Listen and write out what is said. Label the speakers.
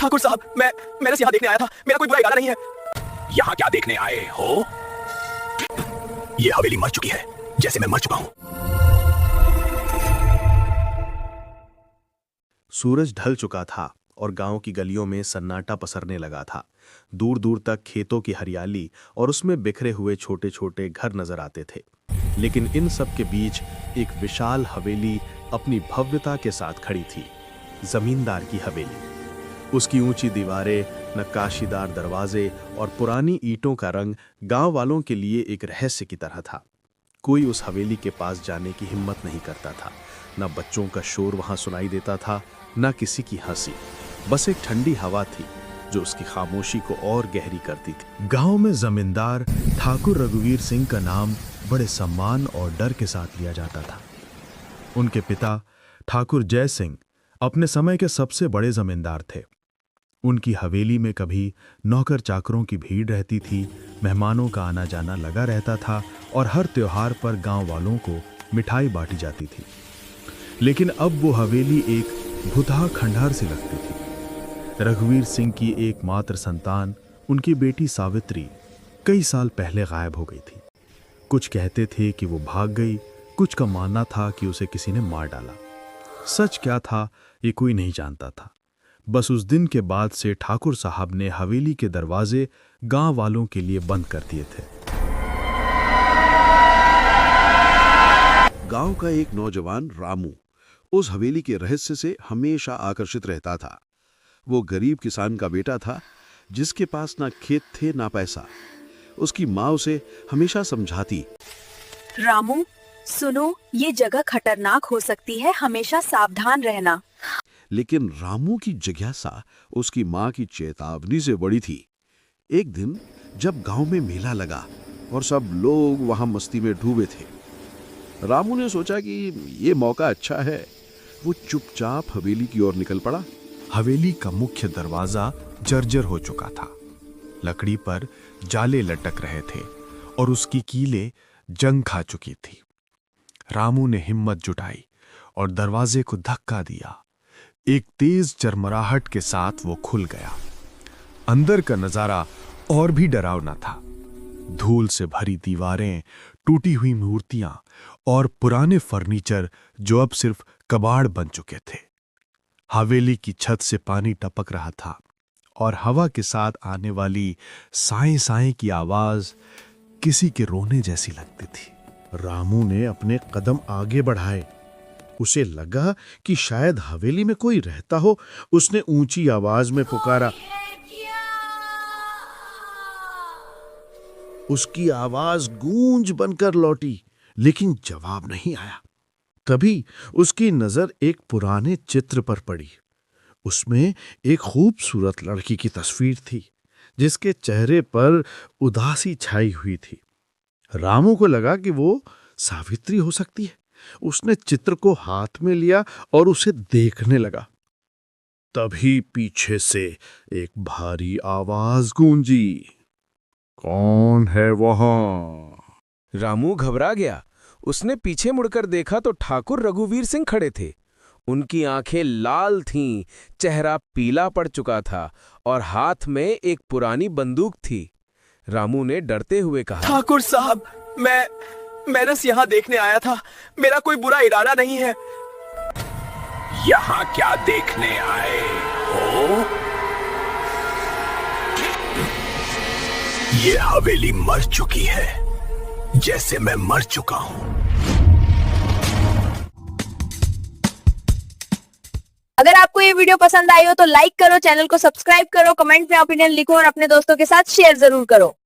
Speaker 1: ठाकुर साहब, मैं बस यहाँ देखने आया था। मेरा कोई बुरा इरादा नहीं है। यहाँ क्या देखने आए हो? ये हवेली मर चुकी है, जैसे मैं मर चुका हूँ।
Speaker 2: सूरज ढल चुका था और गांव की गलियों में सन्नाटा पसरने लगा था। दूर दूर तक खेतों की हरियाली और उसमें बिखरे हुए छोटे छोटे घर नजर आते थे। लेकिन इन सब के बीच एक विशाल हवेली अपनी भव्यता के साथ खड़ी थी। जमींदार की हवेली। उसकी ऊंची दीवारें, नक्काशीदार दरवाजे और पुरानी ईंटों का रंग गांव वालों के लिए एक रहस्य की तरह था। कोई उस हवेली के पास जाने की हिम्मत नहीं करता था। न बच्चों का शोर वहां सुनाई देता था, न किसी की हंसी। बस एक ठंडी हवा थी जो उसकी खामोशी को और गहरी करती थी। गांव में जमींदार ठाकुर रघुवीर सिंह का नाम बड़े सम्मान और डर के साथ लिया जाता था। उनके पिता ठाकुर जय सिंह अपने समय के सबसे बड़े जमींदार थे। उनकी हवेली में कभी नौकर चाकरों की भीड़ रहती थी, मेहमानों का आना जाना लगा रहता था और हर त्योहार पर गांव वालों को मिठाई बांटी जाती थी। लेकिन अब वो हवेली एक भुतहा खंडहर सी लगती थी। रघुवीर सिंह की एकमात्र संतान, उनकी बेटी सावित्री, कई साल पहले गायब हो गई थी। कुछ कहते थे कि वो भाग गई, कुछ का मानना था कि उसे किसी ने मार डाला। सच क्या था ये कोई नहीं जानता था। बस उस दिन के बाद से ठाकुर साहब ने हवेली के दरवाजे गांव वालों के लिए बंद कर दिए थे।
Speaker 3: गांव का एक नौजवान रामू उस हवेली के रहस्य से हमेशा आकर्षित रहता था। वो गरीब किसान का बेटा था, जिसके पास ना खेत थे ना पैसा। उसकी माँ उसे हमेशा समझाती,
Speaker 4: रामू सुनो, ये जगह खतरनाक हो सकती है, हमेशा सावधान रहना।
Speaker 3: लेकिन रामू की जिज्ञासा उसकी माँ की चेतावनी से बड़ी थी। एक दिन जब गांव में मेला लगा और सब लोग वहां मस्ती में डूबे थे, रामू ने सोचा कि ये मौका अच्छा है। वो चुपचाप हवेली की ओर निकल पड़ा।
Speaker 2: हवेली का मुख्य दरवाजा जर्जर हो चुका था। लकड़ी पर जाले लटक रहे थे और उसकी कीलें जंग खा चुकी थी। रामू ने हिम्मत जुटाई और दरवाजे को धक्का दिया। एक तेज चरमराहट के साथ वो खुल गया। अंदर का नजारा और भी डरावना था। धूल से भरी दीवारें, टूटी हुई मूर्तियां और पुराने फर्नीचर जो अब सिर्फ कबाड़ बन चुके थे। हवेली की छत से पानी टपक रहा था और हवा के साथ आने वाली साएं साएं की आवाज किसी के रोने जैसी लगती थी।
Speaker 5: रामू ने अपने कदम आगे बढ़ाए। उसे लगा कि शायद हवेली में कोई रहता हो। उसने ऊंची आवाज में पुकारा। उसकी आवाज गूंज बनकर लौटी, लेकिन जवाब नहीं आया। तभी उसकी नजर एक पुराने चित्र पर पड़ी। उसमें एक खूबसूरत लड़की की तस्वीर थी, जिसके चेहरे पर उदासी छाई हुई थी। रामू को लगा कि वो सावित्री हो सकती है। उसने चित्र को हाथ में लिया और उसे देखने लगा। तभी पीछे से एक भारी आवाज गूंजी, कौन है वहां?
Speaker 6: रामू घबरा गया। उसने पीछे मुड़कर देखा तो ठाकुर रघुवीर सिंह खड़े थे। उनकी आंखें लाल थीं, चेहरा पीला पड़ चुका था और हाथ में एक पुरानी बंदूक थी। रामू ने डरते हुए कहा,
Speaker 1: ठाकुर साहब, मैं बस यहाँ देखने आया था। मेरा कोई बुरा इरादा नहीं है। यहाँ क्या देखने आए हो? ये हवेली मर चुकी है, जैसे मैं मर चुका हूँ।
Speaker 4: अगर आपको ये वीडियो पसंद आई हो तो लाइक करो, चैनल को सब्सक्राइब करो, कमेंट में ओपिनियन लिखो और अपने दोस्तों के साथ शेयर जरूर करो।